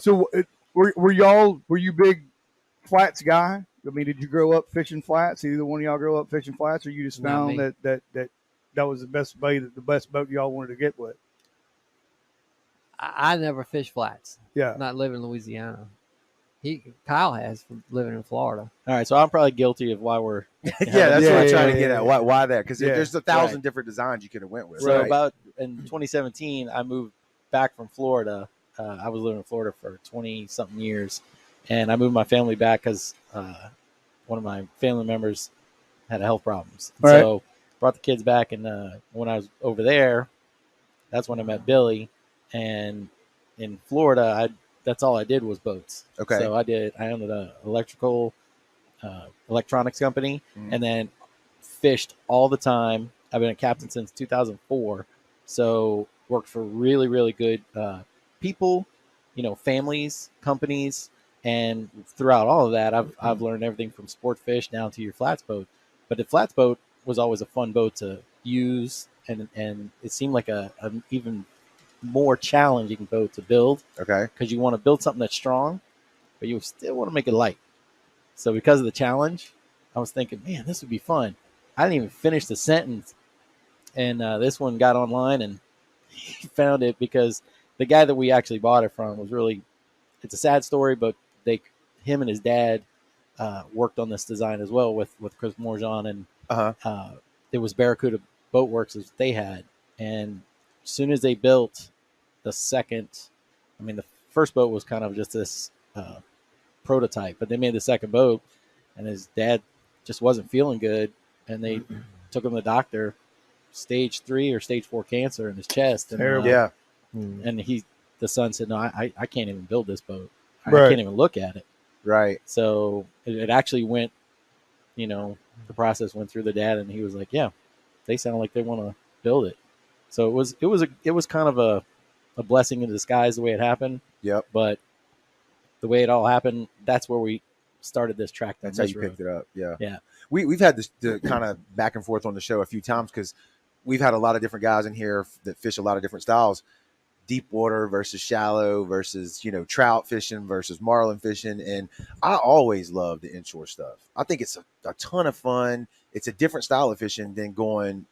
So were you big flats guy? I mean, did you grow up fishing flats? Either one of y'all grow up fishing flats, or you just found that was the best boat y'all wanted to get with? I never fished flats. Yeah. Not living in Louisiana. Kyle has from living in Florida. All right, so I'm probably guilty of why we're yeah, that's what I'm trying to get at. Why that? Because there's 1,000 different designs you could have went with. So about in 2017, I moved back from Florida. I was living in Florida for 20-something years, and I moved my family back because one of my family members had health problems. Right. So brought the kids back, and when I was over there, that's when I met Billy. And in Florida, that's all I did was boats. Okay. So I owned an electronics company, and then fished all the time. I've been a captain since 2004. So worked for really, really good people, families, companies, and throughout all of that, I've learned everything from sport fish down to your flats boat. But the flats boat was always a fun boat to use, and it seemed like an even more challenging boat to build. Okay. Because you want to build something that's strong, but you still want to make it light. So because of the challenge, I was thinking, man, this would be fun. I didn't even finish the sentence, and this one got online, and he found it because the guy that we actually bought it from was really. It's a sad story, but him and his dad worked on this design as well with Chris Morjan, and it was Barracuda Boatworks as they had. And as soon as they built the second, the first boat was kind of just this prototype, but they made the second boat, and his dad just wasn't feeling good, and they took him to the doctor, stage 3 or stage 4 cancer in his chest. And, Terrible. And the son said, no, I can't even build this boat. I Right. can't even look at it. Right. So it actually went, the process went through the dad, and he was like, yeah, they sound like they want to build it. So it was kind of a blessing in disguise the way it happened. Yep. But the way it all happened, that's where we started this track. That's how you picked it up. Yeah. Yeah. We've had the kind of back and forth on the show a few times because we've had a lot of different guys in here that fish a lot of different styles. Deep water versus shallow versus, trout fishing versus marlin fishing. And I always love the inshore stuff. I think it's a ton of fun. It's a different style of fishing than going,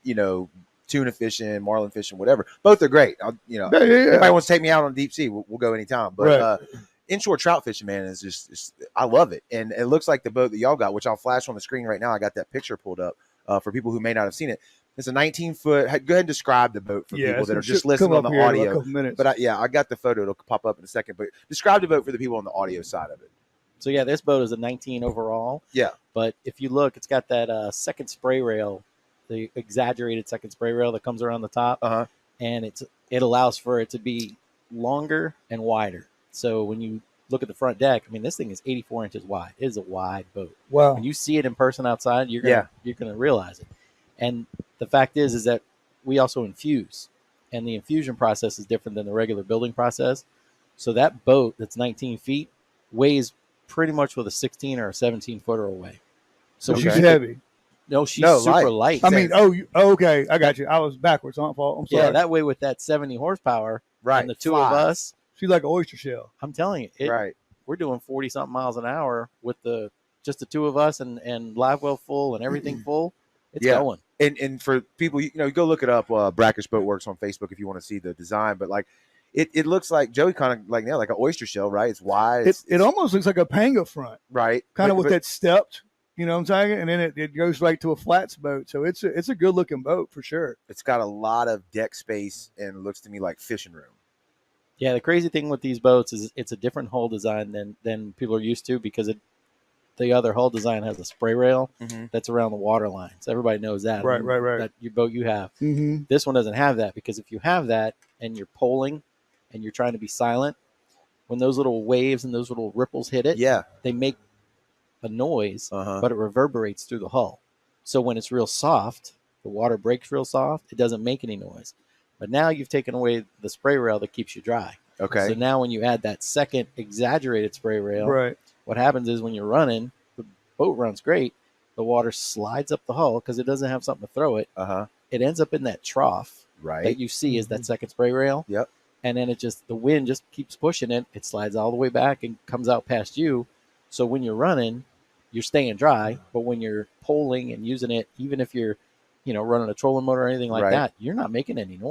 tuna fishing, marlin fishing, whatever. Both are great. Everybody wants to take me out on deep sea. We'll go anytime. But inshore trout fishing, man, is just I love it. And it looks like the boat that y'all got, which I'll flash on the screen right now. I got that picture pulled up for people who may not have seen it. It's a 19-foot. Go ahead and describe the boat for people that are just listening on the audio. But I got the photo. It'll pop up in a second. But describe the boat for the people on the audio side of it. So, yeah, this boat is a 19 overall. Yeah. But if you look, it's got that second spray rail, the exaggerated second spray rail that comes around the top. And it allows for it to be longer and wider. So when you look at the front deck, this thing is 84 inches wide. It is a wide boat. Wow. When you see it in person outside, you're gonna realize it. And the fact is that we also infuse, and the infusion process is different than the regular building process. So that boat that's 19 feet weighs pretty much with a 16 or a 17 footer away. So she's heavy. No, she's super light. Okay, I got you. I was backwards. I'm sorry. Yeah, that way with that 70 horsepower, right? And the two of us, she's like an oyster shell. I'm telling you, right? We're doing 40-something miles an hour with just the two of us and live well full and everything full. It's going. And for people, go look it up, Brackish Boatworks on Facebook if you want to see the design. But like, it looks like Joey kind of like an oyster shell, right? It's wide. It almost looks like a panga front, right? Kind of with that stepped, you know what I'm saying? And then it goes right to a flats boat. So it's a good looking boat for sure. It's got a lot of deck space and looks to me like fishing room. Yeah, the crazy thing with these boats is it's a different hull design than people are used to because the other hull design has a spray rail that's around the water line. So everybody knows that. Right. That your boat you have. This one doesn't have that because if you have that and you're poling and you're trying to be silent, when those little waves and those little ripples hit it, they make a noise, but it reverberates through the hull. So when it's real soft, the water breaks real soft, it doesn't make any noise. But now you've taken away the spray rail that keeps you dry. Okay. So now when you add that second exaggerated spray rail, what happens is when you're running, the boat runs great. The water slides up the hull because it doesn't have something to throw it. It ends up in that trough that you see is that second spray rail. Yep. and then the wind just keeps pushing it. It slides all the way back and comes out past you. So when you're running, you're staying dry, but when you're poling and using it, even if you're, running a trolling motor or anything like Right. that, you're not making any noise.